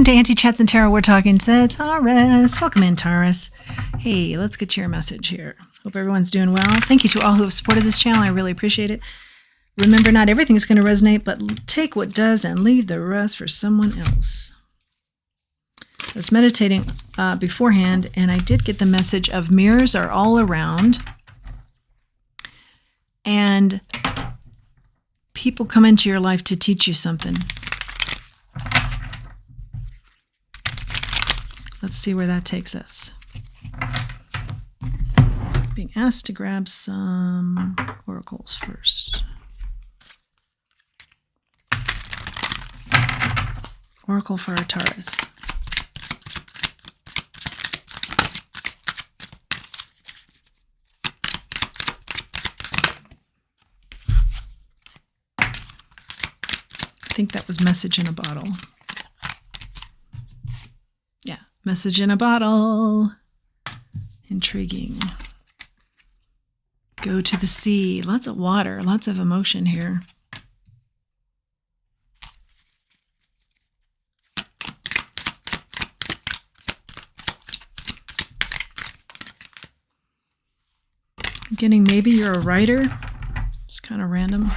Welcome to Anti-Chats and Tarot. We're talking to Taurus. Welcome in, Taurus. Hey, let's get to your message here. Hope everyone's doing well. Thank you to all who have supported this channel. I really appreciate it. Remember, not everything is going to resonate, but take what does and leave the rest for someone else. I was meditating beforehand, and I did get the message of mirrors are all around. And people come into your life to teach you something. Let's see where that takes us. Being asked to grab some oracles first. Oracle for our Taurus. I think that was message in a bottle. Yeah, message in a bottle. Intriguing. Go to the sea. Lots of water, lots of emotion here. I'm getting maybe you're a writer. It's kind of random.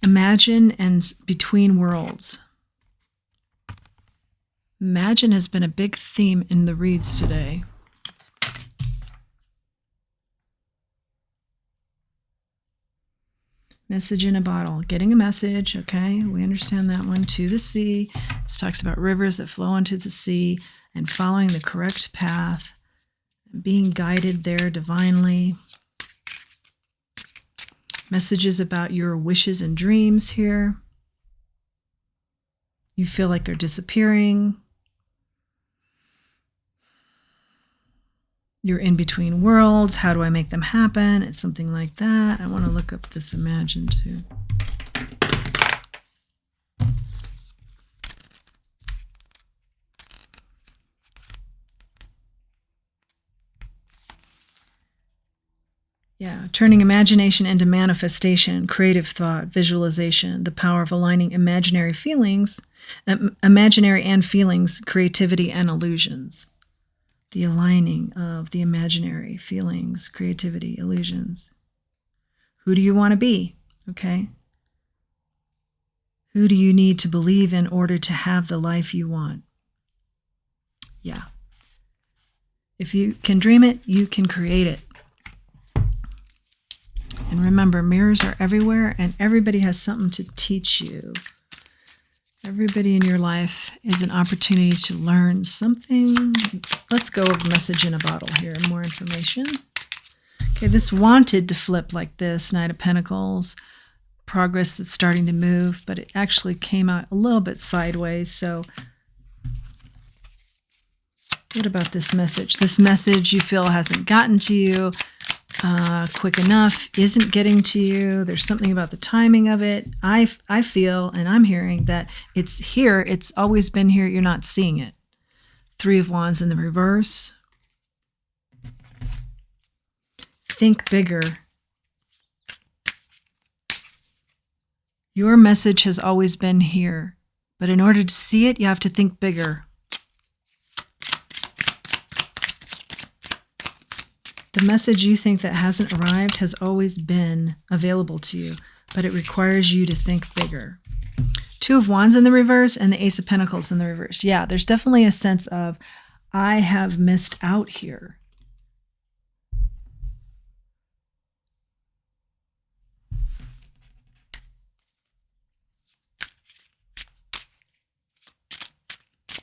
Imagine and between worlds. Imagine has been a big theme in the reads today. Message in a bottle. Getting a message, okay, we understand that one. To the sea. This talks about rivers that flow into the sea and following the correct path, being guided there divinely. Messages about your wishes and dreams here. You feel like they're disappearing. You're in between worlds. How do I make them happen? It's something like that. I want to look up this imagine too. Yeah, turning imagination into manifestation, creative thought, visualization, the power of aligning imaginary feelings, imaginary and feelings, creativity and illusions. The aligning of the imaginary feelings, creativity, illusions. Who do you want to be? Okay. Who do you need to believe in order to have the life you want? Yeah. If you can dream it, you can create it. And remember, mirrors are everywhere, and everybody has something to teach you. Everybody in your life is an opportunity to learn something. Let's go over message in a bottle here. More information. Okay, this wanted to flip like this. Knight of Pentacles. Progress that's starting to move, but it actually came out a little bit sideways. So what about this message? This message you feel hasn't gotten to you quick enough, isn't getting to you. There's something about the timing of it. I feel, and I'm hearing that it's here. It's always been here. You're not seeing it. Three of Wands in the reverse. Think bigger. Your message has always been here, but in order to see it, you have to think bigger. The message you think that hasn't arrived has always been available to you, but it requires you to think bigger. Two of Wands in the reverse and the Ace of Pentacles in the reverse. Yeah, there's definitely a sense of, I have missed out here.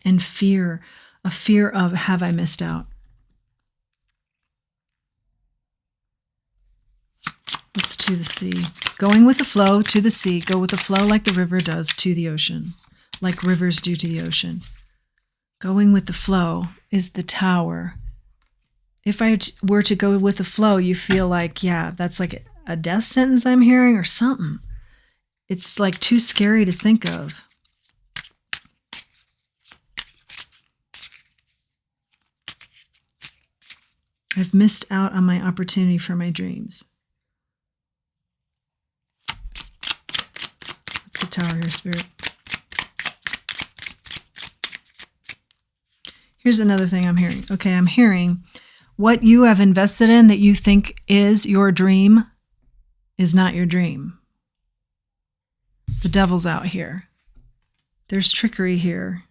And fear, a fear of, have I missed out? Let's to the sea. Going with the flow to the sea. Go with the flow like the river does to the ocean. Like rivers do to the ocean. Going with the flow is the Tower. If I were to go with the flow, you feel like, yeah, that's like a death sentence I'm hearing or something. It's like too scary to think of. I've missed out on my opportunity for my dreams. What's the Tower here, Spirit? Here's another thing I'm hearing. Okay, I'm hearing what you have invested in that you think is your dream is not your dream. The devil's out here. There's trickery here.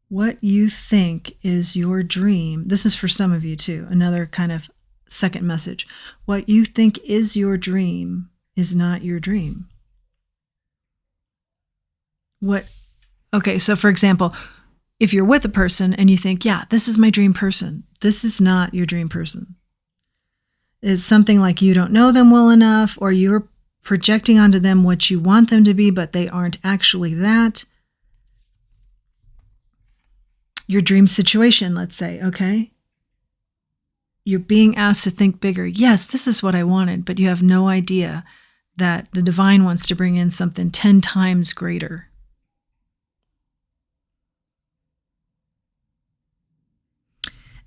What you think is your dream, this is for some of you too, another kind of second message. What you think is your dream is not your dream. Okay, so for example, if you're with a person and you think, yeah, this is my dream person, this is not your dream person. It's something like you don't know them well enough, or you're projecting onto them what you want them to be, but they aren't actually that. Your dream situation, let's say, okay? You're being asked to think bigger. Yes, this is what I wanted, but you have no idea that the divine wants to bring in something 10 times greater.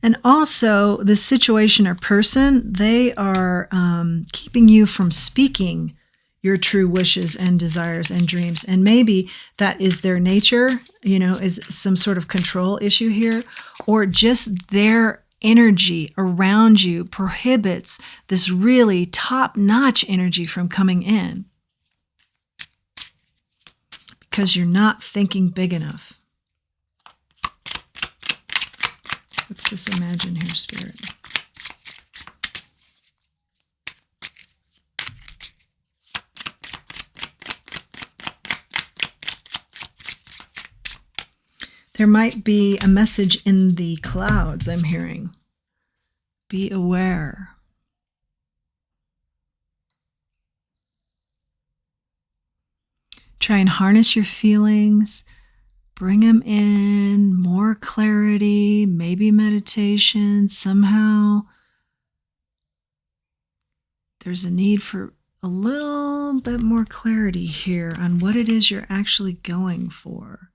And also, the situation or person, they are keeping you from speaking your true wishes and desires and dreams. And maybe that is their nature, is some sort of control issue here, or just their energy around you prohibits this really top-notch energy from coming in because you're not thinking big enough. What's this imagine here, Spirit? There might be a message in the clouds I'm hearing. Be aware. Try and harness your feelings. Bring them in, more clarity, maybe meditation. Somehow there's a need for a little bit more clarity here on what it is you're actually going for.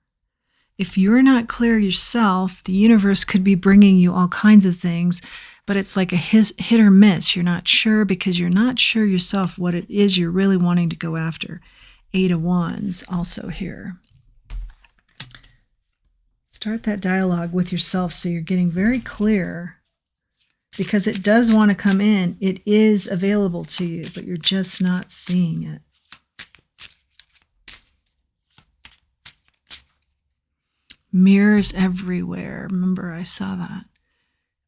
If you're not clear yourself, the universe could be bringing you all kinds of things, but it's like a hit or miss. You're not sure because you're not sure yourself what it is you're really wanting to go after. 8 of Wands also here. Start that dialogue with yourself so you're getting very clear, because it does want to come in. It is available to you, but you're just not seeing it. Mirrors everywhere. Remember, I saw that.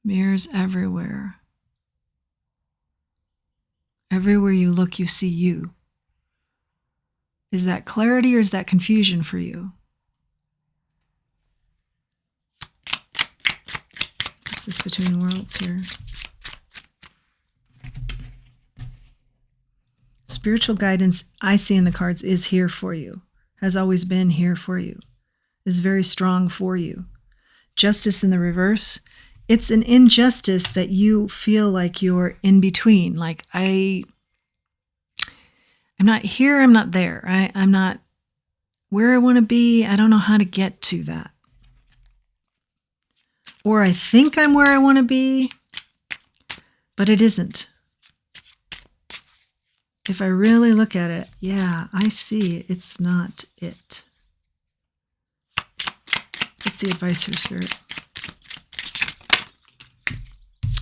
Mirrors everywhere. Everywhere you look, you see you. Is that clarity or is that confusion for you? What's this between worlds here? Spiritual guidance I see in the cards is here for you, has always been here for you, is very strong for you. Justice in the reverse. It's an injustice that you feel like you're in between. Like I'm not here, I'm not there. I'm not where I want to be. I don't know how to get to that. Or I think I'm where I want to be, but it isn't. If I really look at it, yeah, I see it's not it. What's the advice here, Spirit?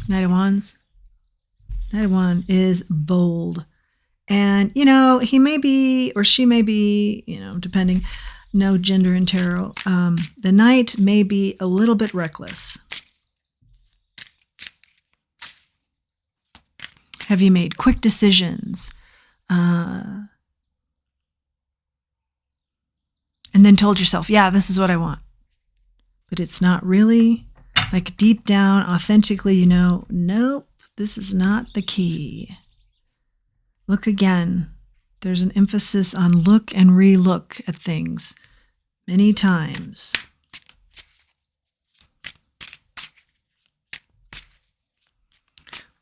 Knight of Wands. Knight of Wands is bold. And, he may be, or she may be, depending, no gender in tarot. The Knight may be a little bit reckless. Have you made quick decisions? And then told yourself, yeah, this is what I want. But it's not really, like deep down, authentically, nope, this is not the key. Look again. There's an emphasis on look and re-look at things many times.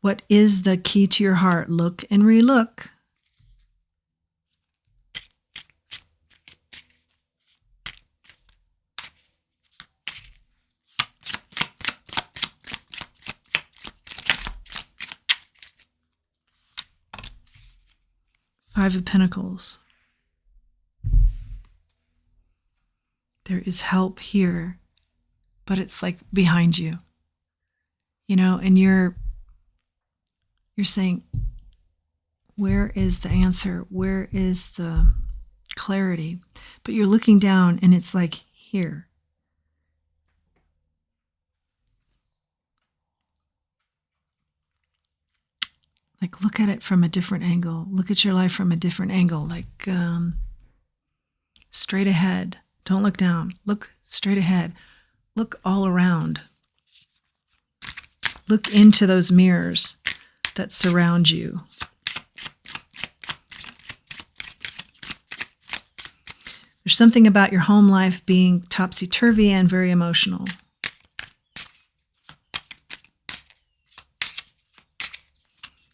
What is the key to your heart? Look and re-look. Five of Pentacles. There is help here. but it's like behind you, and you're saying, where is the answer? Where is the clarity? But you're looking down and it's like here. Like, look at it from a different angle. Look at your life from a different angle. Like, straight ahead. Don't look down. Look straight ahead. Look all around. Look into those mirrors that surround you. There's something about your home life being topsy-turvy and very emotional.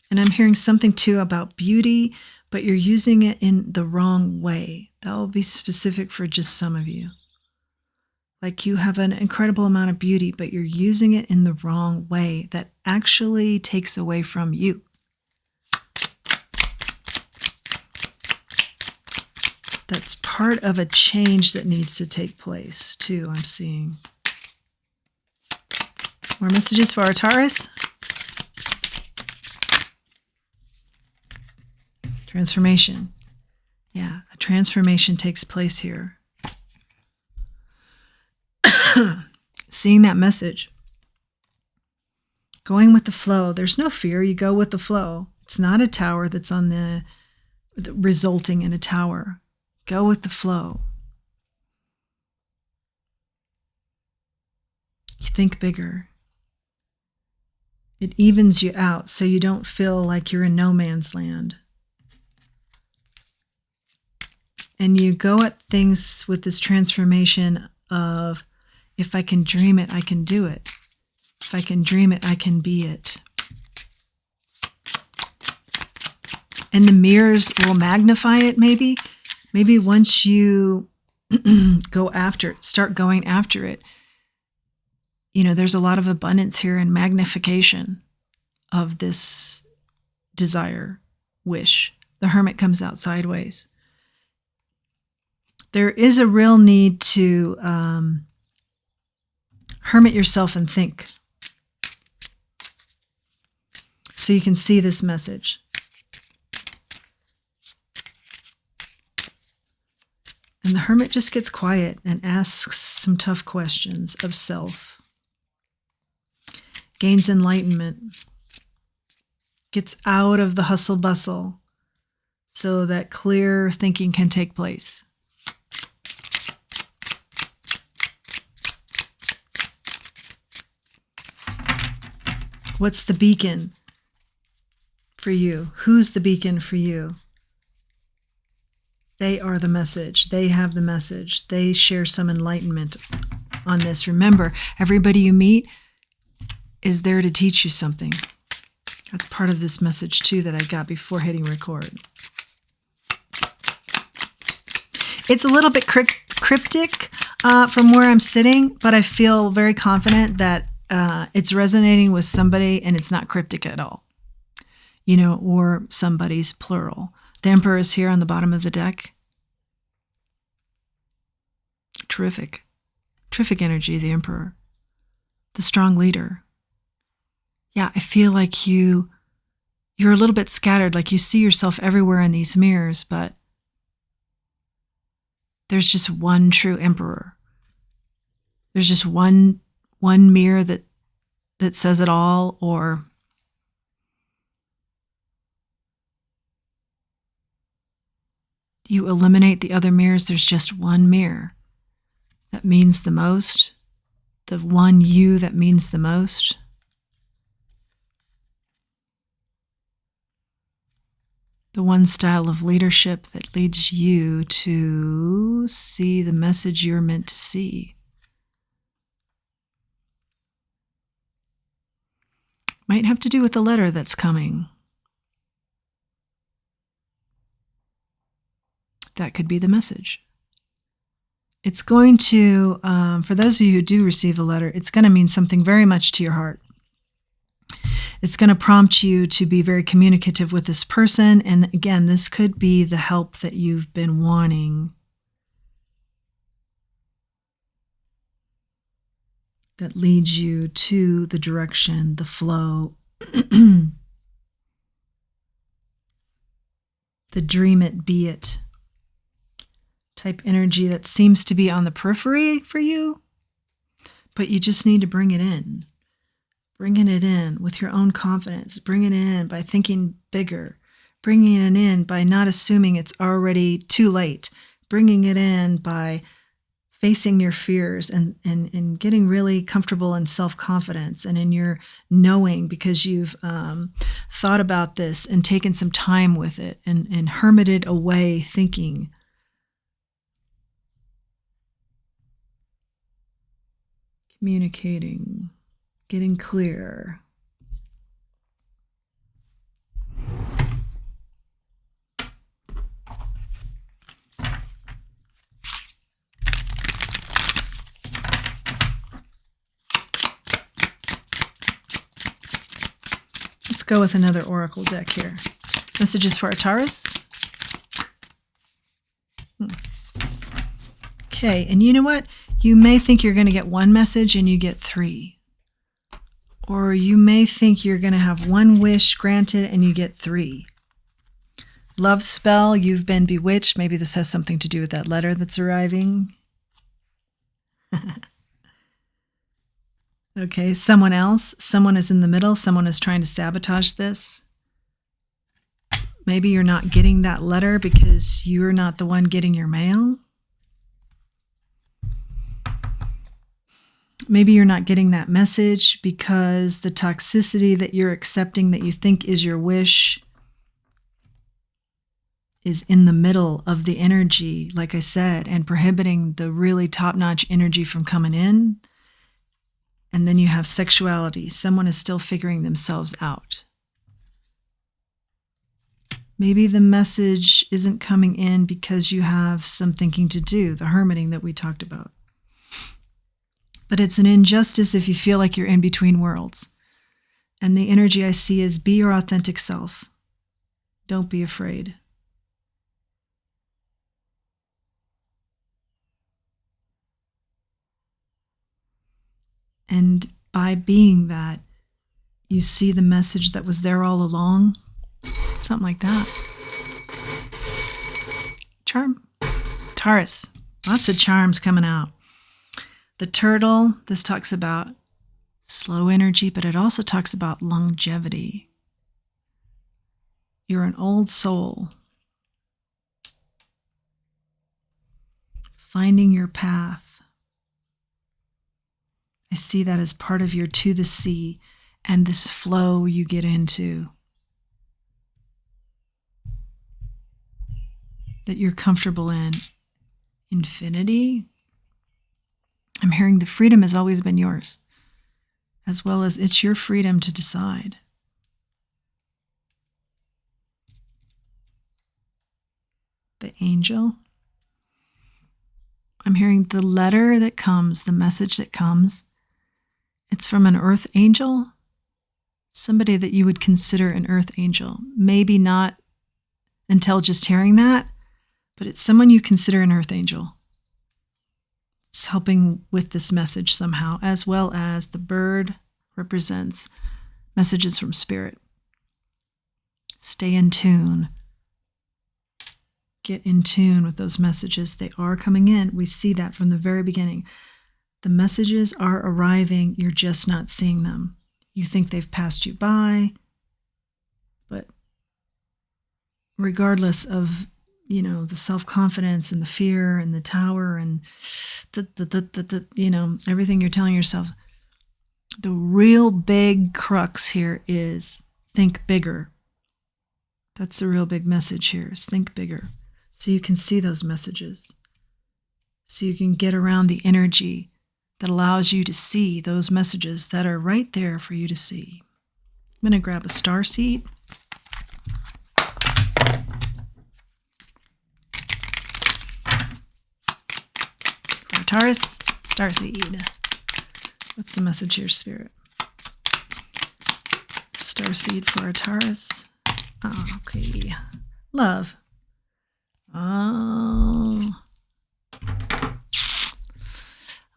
And I'm hearing something too about beauty, but you're using it in the wrong way. That will be specific for just some of you. Like, you have an incredible amount of beauty, but you're using it in the wrong way that actually takes away from you. That's part of a change that needs to take place too, I'm seeing. More messages for our Taurus. Transformation. Yeah, a transformation takes place here. Seeing that message. Going with the flow. There's no fear. You go with the flow. It's not a tower that's on the resulting in a tower. Go with the flow. You think bigger. It evens you out so you don't feel like you're in no man's land. And you go at things with this transformation of, if I can dream it, I can do it. If I can dream it, I can be it. And the mirrors will magnify it maybe. Maybe once you start going after it, there's a lot of abundance here and magnification of this desire, wish. The Hermit comes out sideways. There is a real need to hermit yourself and think, so you can see this message. And the Hermit just gets quiet and asks some tough questions of self. Gains enlightenment. Gets out of the hustle bustle so that clear thinking can take place. What's the beacon for you? Who's the beacon for you? They are the message. They have the message. They share some enlightenment on this. Remember, everybody you meet is there to teach you something. That's part of this message too that I got before hitting record. It's a little bit cryptic from where I'm sitting, but I feel very confident that it's resonating with somebody and it's not cryptic at all. Or somebody's plural. The Emperor is here on the bottom of the deck. Terrific. Terrific energy, the Emperor. The strong leader. Yeah, I feel like you're a little bit scattered, like you see yourself everywhere in these mirrors, but there's just one true Emperor. There's just one mirror that says it all, or you eliminate the other mirrors. There's just one mirror that means the most, the one you that means the most. The one style of leadership that leads you to see the message you're meant to see. Might have to do with the letter that's coming. That could be the message. It's going to, for those of you who do receive a letter, it's going to mean something very much to your heart. It's going to prompt you to be very communicative with this person. And again, this could be the help that you've been wanting. that leads you to the direction, the flow, the dream it, be it type energy that seems to be on the periphery for you, but you just need to bring it in. Bringing it in with your own confidence. Bring it in by thinking bigger. Bringing it in by not assuming it's already too late. Bringing it in by facing your fears and getting really comfortable in self-confidence and in your knowing, because you've thought about this and taken some time with it and hermited away thinking. Communicating, getting clear. Let's go with another oracle deck here. Messages for a Taurus. Okay, and you know what? You may think you're going to get one message and you get 3. Or you may think you're going to have one wish granted and you get 3. Love spell, you've been bewitched. Maybe this has something to do with that letter that's arriving. Okay, someone else. Someone is in the middle. Someone is trying to sabotage this. Maybe you're not getting that letter because you're not the one getting your mail. Maybe you're not getting that message because the toxicity that you're accepting that you think is your wish is in the middle of the energy, like I said, and prohibiting the really top-notch energy from coming in. And then you have sexuality. Someone is still figuring themselves out. Maybe the message isn't coming in because you have some thinking to do, the hermiting that we talked about. But it's an injustice if you feel like you're in between worlds. And the energy I see is be your authentic self. Don't be afraid. And by being that, you see the message that was there all along. Something like that. Charm. Taurus. Lots of charms coming out. The turtle, this talks about slow energy, but it also talks about longevity. You're an old soul. Finding your path. I see that as part of your to the sea and this flow you get into. That you're comfortable in. Infinity. I'm hearing the freedom has always been yours, as well as it's your freedom to decide. The angel. I'm hearing the letter that comes, the message that comes. It's from an earth angel, somebody that you would consider an earth angel. Maybe not until just hearing that, but it's someone you consider an earth angel. It's helping with this message somehow, as well as the bird represents messages from spirit. Stay in tune. Get in tune with those messages. They are coming in. We see that from the very beginning. The messages are arriving. You're just not seeing them. You think they've passed you by, but regardless of the self-confidence and the fear and the tower and everything you're telling yourself, the real big crux here is think bigger. That's the real big message here, is think bigger. So you can see those messages. So you can get around the energy that allows you to see those messages that are right there for you to see. I'm going to grab a star seed. Taurus, starseed. What's the message here, Spirit? Starseed for our Taurus. Oh, okay. Love. Oh.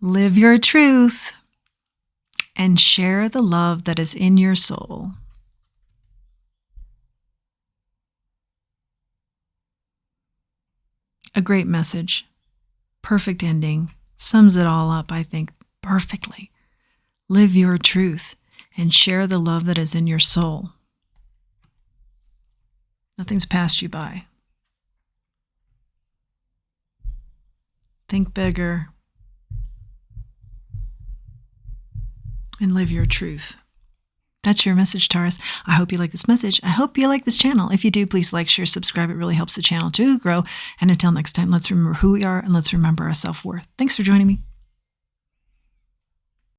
Live your truth. and share the love that is in your soul. A great message. Perfect ending. Sums it all up, I think, perfectly. Live your truth and share the love that is in your soul. Nothing's passed you by. Think bigger and live your truth. That's your message, Taurus. I hope you like this message. I hope you like this channel. If you do, please like, share, subscribe. It really helps the channel to grow. And until next time, let's remember who we are and let's remember our self-worth. Thanks for joining me.